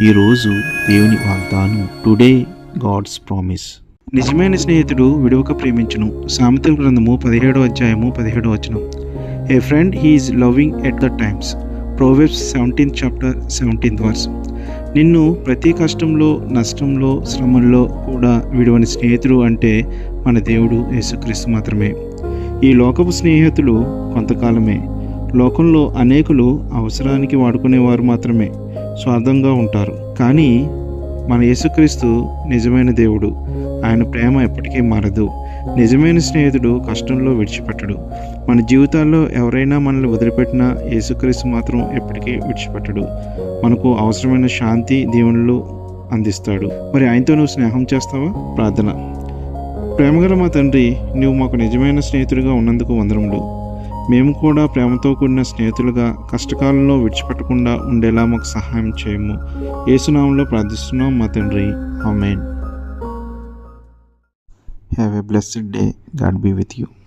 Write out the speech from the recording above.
ఈరోజు దేవుని వాగ్దానం. Today God's promise. నిజమైన స్నేహితుడు విడువక ప్రేమించును. సామెతల గ్రంథము 17వ అధ్యాయము 17వ వచనం. A friend he is loving at the times. Proverbs 17th chapter 17th verse. నిన్ను ప్రతి కష్టంలో, నష్టంలో, శ్రమల్లో కూడా విడువని స్నేహితుడు అంటే మన దేవుడు యేసుక్రీస్తు మాత్రమే. ఈ లోకపు స్నేహితులు కొంతకాలమే. లోకంలో అనేకులు అవసరానికి వాడుకునేవారు మాత్రమే స్వార్థంగా ఉంటారు. కానీ మన యేసుక్రీస్తు నిజమైన దేవుడు. ఆయన ప్రేమ ఎప్పటికీ మారదు. నిజమైన స్నేహితుడు కష్టంలో విడిచిపెట్టడు. మన జీవితాల్లో ఎవరైనా మనల్ని వదిలిపెట్టినా యేసుక్రీస్తు మాత్రం ఎప్పటికీ విడిచిపెట్టడు. మనకు అవసరమైన శాంతి, దీవెనలు అందిస్తాడు. మరి ఆయనతో నువ్వు స్నేహం చేస్తావా? ప్రార్థన. ప్రేమగల మా తండ్రి, నువ్వు మాకు నిజమైన స్నేహితుడిగా ఉన్నందుకు వందనములు. మేము కూడా ప్రేమతో కూడిన స్నేహితులుగా కష్టకాలంలో విడిచిపెట్టకుండా ఉండేలా మాకు సహాయం చేయము. యేసునామంలో ప్రార్థిస్తున్నాం మా తండ్రి. ఆమేన్. Have a blessed day. God be with you.